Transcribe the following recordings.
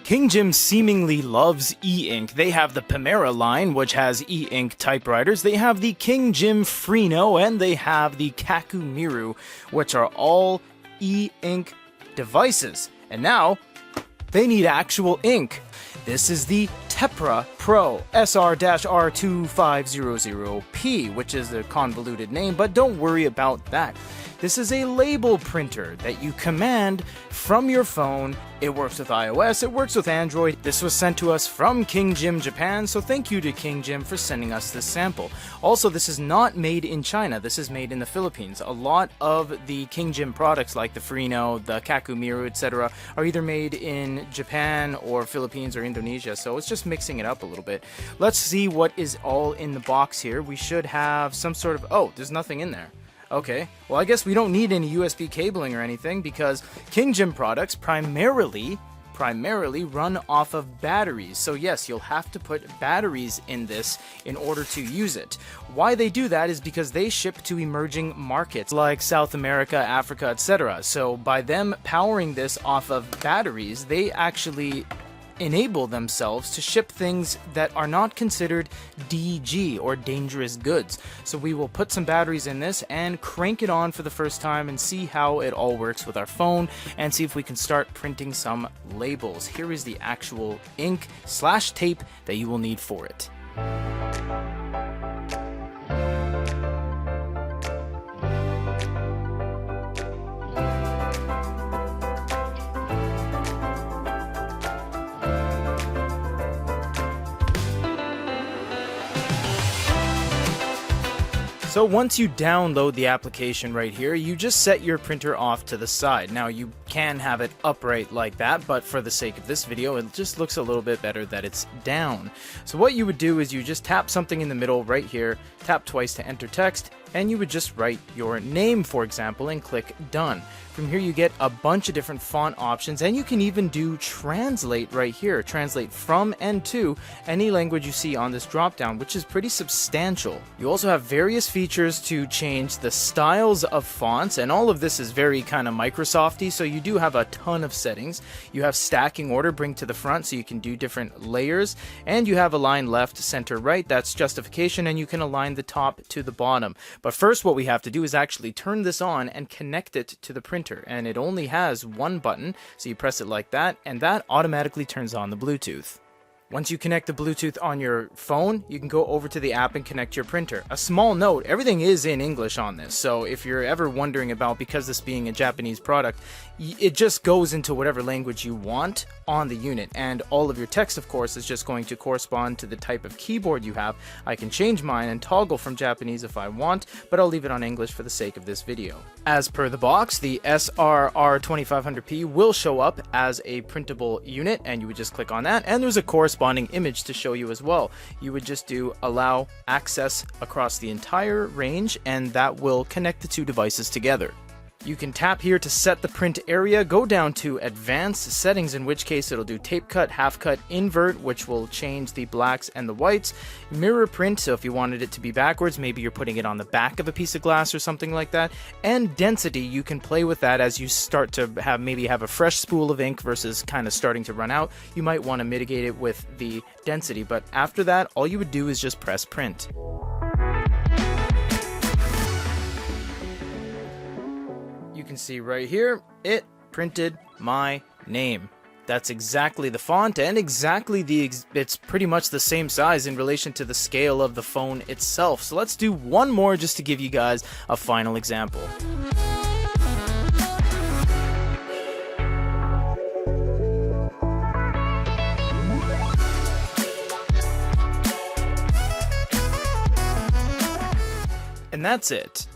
King Jim seemingly loves e-ink. They have the Pamera line, which has e-ink typewriters. They have the King Jim Freno, and they have the Kakumiru, which are all e-ink devices. And now, they need actual ink. This is the Tepra Pro SR-R2500P, which is a convoluted name, but don't worry about that. This is a label printer that you command from your phone. It works with iOS, it works with Android. This was sent to us from King Jim Japan, so thank you to King Jim for sending us this sample. Also, this is not made in China, this is made in the Philippines. A lot of the King Jim products like the Freno, the Kakumiru, etc. are either made in Japan or Philippines or Indonesia, so it's just mixing it up a little bit. Let's see what is all in the box here. We should have some sort of... oh, there's nothing in there. Okay, well I guess we don't need any USB cabling or anything because King Jim products primarily run off of batteries. So yes, you'll have to put batteries in this in order to use it. Why they do that is because they ship to emerging markets like South America, Africa, etc. So by them powering this off of batteries, they actually enable themselves to ship things that are not considered DG or dangerous goods. So we will put some batteries in this and crank it on for the first time and see how it all works with our phone and see if we can start printing some labels. Here is the actual ink/tape that you will need for it. So once you download the application right here, you just set your printer off to the side. Now you can have it upright like that, but for the sake of this video, it just looks a little bit better that it's down. So what you would do is you just tap something in the middle right here, tap twice to enter text, and you would just write your name, for example, and click done. From here you get a bunch of different font options, and you can even do translate right here. Translate from and to any language you see on this drop-down, which is pretty substantial. You also have various features to change the styles of fonts, and all of this is very kind of Microsofty, so you do have a ton of settings. You have stacking order, bring to the front, so you can do different layers, and you have align left, center, right. That's justification, and you can align the top to the bottom. But first what we have to do is actually turn this on and connect it to the printer. And it only has one button, so you press it like that, and that automatically turns on the Bluetooth. Once you connect the Bluetooth on your phone, you can go over to the app and connect your printer. A small note, everything is in English on this, so if you're ever wondering about, because this being a Japanese product, it just goes into whatever language you want on the unit, and all of your text, of course, is just going to correspond to the type of keyboard you have. I can change mine and toggle from Japanese if I want, but I'll leave it on English for the sake of this video. As per the box, the SR-R2500P will show up as a printable unit, and you would just click on that, and there's a corresponding image to show you as well. You would just do allow access across the entire range, and that will connect the two devices together. You can tap here to set the print area, go down to advanced settings, in which case it'll do tape cut, half cut, invert, which will change the blacks and the whites, mirror print, so if you wanted it to be backwards, maybe you're putting it on the back of a piece of glass or something like that, and density, you can play with that as you start to maybe have a fresh spool of ink versus kind of starting to run out. You might want to mitigate it with the density, but after that, all you would do is just press print. You can see right here, it printed my name. That's exactly the font and exactly it's pretty much the same size in relation to the scale of the phone itself. So let's do one more just to give you guys a final example. And that's it.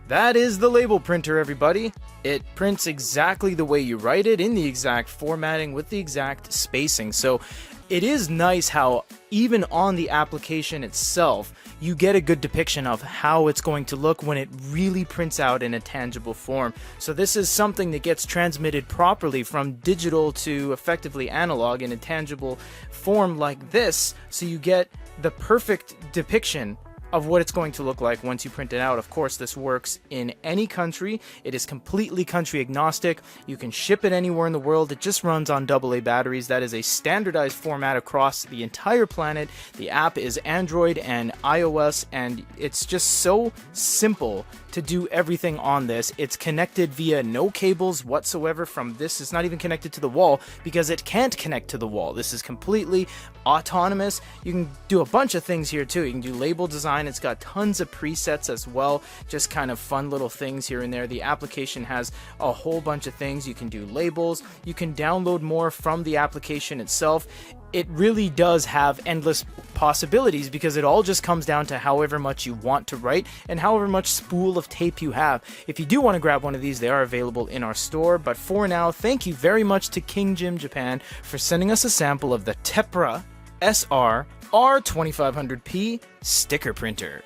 That is the label printer, everybody. It prints exactly the way you write it, in the exact formatting, with the exact spacing. So it is nice how even on the application itself, you get a good depiction of how it's going to look when it really prints out in a tangible form. So this is something that gets transmitted properly from digital to effectively analog in a tangible form like this. So you get the perfect depiction of what it's going to look like once you print it out. Of course, this works in any country. It is completely country agnostic. You can ship it anywhere in the world. It just runs on AA batteries. That is a standardized format across the entire planet. The app is Android and iOS, and it's just so simple to do everything on this. It's connected via no cables whatsoever from this. It's not even connected to the wall because it can't connect to the wall. This is completely autonomous. You can do a bunch of things here too. You can do label design. It's got tons of presets as well, just kind of fun little things here and there. The application has a whole bunch of things. You can do labels. You can download more from the application itself. It really does have endless possibilities because it all just comes down to however much you want to write and however much spool of tape you have. If you do want to grab one of these, they are available in our store. But for now, thank you very much to King Jim Japan for sending us a sample of the Tepra SR-R2500P sticker printer.